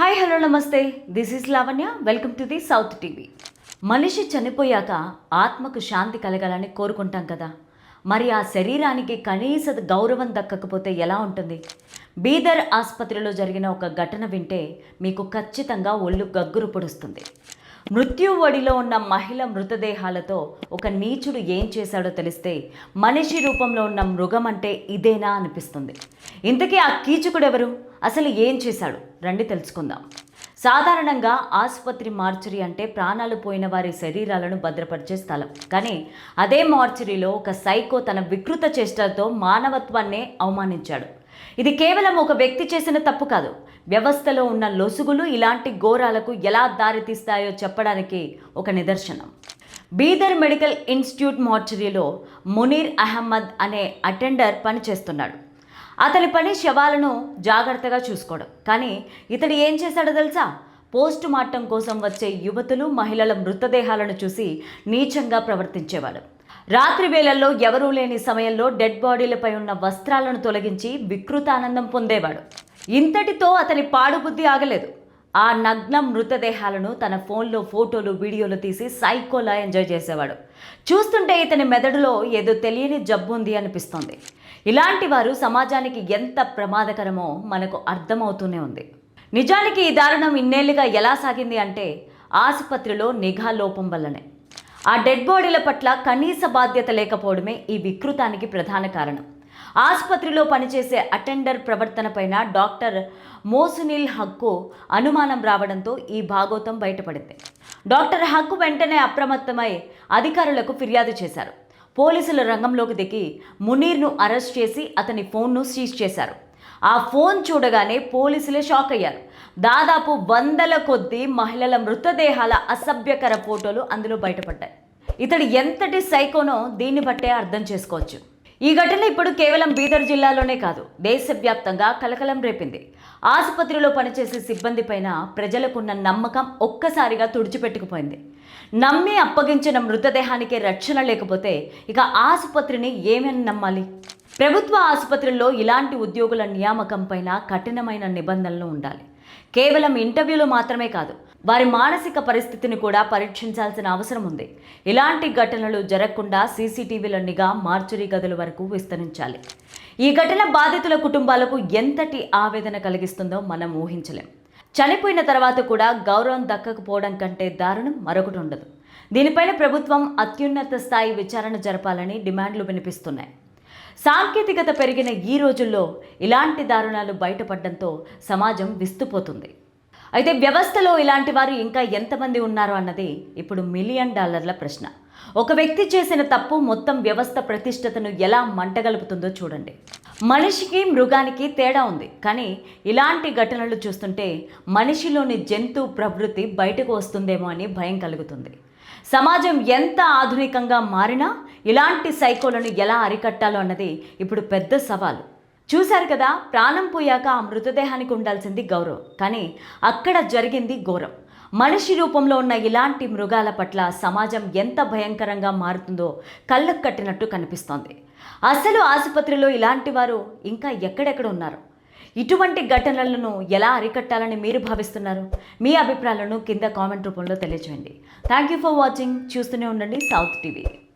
Hi hello నమస్తే, this is Lavanya. Welcome to the south TV. మనిషి చనిపోయాక ఆత్మకు శాంతి కలగాలని కోరుకుంటాం కదా. మరి ఆ శరీరానికి కనీస గౌరవం దక్కకపోతే ఎలా ఉంటుంది? బీదర్ ఆసుపత్రిలో జరిగిన ఒక ఘటన వింటే మీకు ఖచ్చితంగా ఒళ్ళు గగ్గురు పొడుస్తుంది. మృత్యు ఒడిలో ఉన్న మహిళ మృతదేహాలతో ఒక నీచుడు ఏం చేశాడో తెలిస్తే మనిషి రూపంలో ఉన్న మృగం అంటే ఇదేనా అనిపిస్తుంది. ఇంతకీ ఆ కీచుకుడెవరు? అసలు ఏం చేశాడు? రండి తెలుసుకుందాం. సాధారణంగా ఆసుపత్రి మార్చురీ అంటే ప్రాణాలు పోయిన వారి శరీరాలను భద్రపరిచే స్థలం. కానీ అదే మార్చురీలో ఒక సైకో తన వికృత చేష్టలతో మానవత్వాన్నే అవమానించాడు. ఇది కేవలం ఒక వ్యక్తి చేసిన తప్పు కాదు, వ్యవస్థలో ఉన్న లొసుగులు ఇలాంటి ఘోరాలకు ఎలా దారితీస్తాయో చెప్పడానికి ఒక నిదర్శనం. బీదర్ మెడికల్ ఇన్స్టిట్యూట్ మార్చురీలో మునీర్ అహ్మద్ అనే అటెండర్ పనిచేస్తున్నాడు. అతని పని శవాలను జాగ్రత్తగా చూసుకోవడం. కానీ ఇతడు ఏం చేశాడో తెలుసా? పోస్ట్ మార్టం కోసం వచ్చే యువతులు, మహిళల మృతదేహాలను చూసి నీచంగా ప్రవర్తించేవాడు. రాత్రి వేళల్లో ఎవరూ లేని సమయంలో డెడ్ బాడీలపై ఉన్న వస్త్రాలను తొలగించి వికృత ఆనందం పొందేవాడు. ఇంతటితో అతని పాడుబుద్ధి ఆగలేదు. ఆ నగ్న మృతదేహాలను తన ఫోన్లో ఫోటోలు, వీడియోలు తీసి సైకోలా ఎంజాయ్ చేసేవాడు. చూస్తుంటే ఇతని మెదడులో ఏదో తెలియని జబ్బు ఉంది అనిపిస్తోంది. ఇలాంటి వారు సమాజానికి ఎంత ప్రమాదకరమో మనకు అర్థమవుతూనే ఉంది. నిజానికి ఈ దారుణం ఇన్నేళ్లుగా ఎలా సాగింది అంటే ఆసుపత్రిలో నిఘా లోపం వల్లనే. ఆ డెడ్ బాడీల పట్ల కనీస బాధ్యత లేకపోవడమే ఈ వికృతానికి ప్రధాన కారణం. ఆసుపత్రిలో పనిచేసే అటెండర్ ప్రవర్తనపైన డాక్టర్ మోసునిల్ హక్కు అనుమానం రావడంతో ఈ భాగోతం బయటపడింది. డాక్టర్ హక్కు వెంటనే అప్రమత్తమై అధికారులకు ఫిర్యాదు చేశారు. పోలీసులు రంగంలోకి దిగి మునీర్ను అరెస్ట్ చేసి అతని ఫోన్ను సీజ్ చేశారు. ఆ ఫోన్ చూడగానే పోలీసులే షాక్ అయ్యారు. దాదాపు 100ల కొద్దీ మహిళల మృతదేహాల అసభ్యకర ఫోటోలు అందులో బయటపడ్డాయి. ఇతడు ఎంతటి సైకోనో దీన్ని బట్టే అర్థం చేసుకోవచ్చు. ఈ ఘటన ఇప్పుడు కేవలం బీదర్ జిల్లాలోనే కాదు, దేశవ్యాప్తంగా కలకలం రేపింది. ఆసుపత్రిలో పనిచేసే సిబ్బంది పైన ప్రజలకున్న నమ్మకం ఒక్కసారిగా తుడిచిపెట్టుకుపోయింది. నమ్మి అప్పగించిన మృతదేహానికి రక్షణ లేకపోతే ఇక ఆసుపత్రిని ఏమని నమ్మాలి? ప్రభుత్వ ఆసుపత్రుల్లో ఇలాంటి ఉద్యోగుల నియామకం పైన కఠినమైన నిబంధనలు ఉండాలి. కేవలం ఇంటర్వ్యూలు మాత్రమే కాదు, వారి మానసిక పరిస్థితిని కూడా పరీక్షించాల్సిన అవసరం ఉంది. ఇలాంటి ఘటనలు జరగకుండా సీసీటీవీల నిఘా మార్చురీ గదుల వరకు విస్తరించాలి. ఈ ఘటన బాధితుల కుటుంబాలకు ఎంతటి ఆవేదన కలిగిస్తుందో మనం ఊహించలేం. చనిపోయిన తర్వాత కూడా గౌరవం దక్కకపోవడం కంటే దారుణం మరొకటి ఉండదు. దీనిపైన ప్రభుత్వం అత్యున్నత స్థాయి విచారణ జరపాలని డిమాండ్లు వినిపిస్తున్నాయి. సాంకేతికత పెరిగిన ఈ రోజుల్లో ఇలాంటి దారుణాలు బయటపడడంతో సమాజం విస్తుపోతుంది. అయితే వ్యవస్థలో ఇలాంటి వారు ఇంకా ఎంతమంది ఉన్నారో అన్నది ఇప్పుడు $1 మిలియన్ ప్రశ్న. ఒక వ్యక్తి చేసిన తప్పు మొత్తం వ్యవస్థ ప్రతిష్టతను ఎలా మంటగలుపుతుందో చూడండి. మనిషికి మృగానికి తేడా ఉంది, కానీ ఇలాంటి ఘటనలు చూస్తుంటే మనిషిలోని జంతు ప్రవృత్తి బయటకు వస్తుందేమో అని భయం కలుగుతుంది. సమాజం ఎంత ఆధునికంగా మారినా ఇలాంటి సైకోలను ఎలా అరికట్టాలో అన్నది ఇప్పుడు పెద్ద సవాలు. చూశారు కదా, ప్రాణం పోయాక ఆ మృతదేహానికి ఉండాల్సింది గౌరవం, కానీ అక్కడ జరిగింది ఘోరం. మనిషి రూపంలో ఉన్న ఇలాంటి మృగాల పట్ల సమాజం ఎంత భయంకరంగా మారుతుందో కళ్ళకు కట్టినట్టు కనిపిస్తోంది. అసలు ఆసుపత్రిలో ఇలాంటి వారు ఇంకా ఎక్కడెక్కడ ఉన్నారు? ఇటువంటి ఘటనలను ఎలా అరికట్టాలని మీరు భావిస్తున్నారు? మీ అభిప్రాయాలను కింద కామెంట్ రూపంలో తెలియజేయండి. Thank you for watching. చూస్తూనే ఉండండి సౌత్ టీవీ.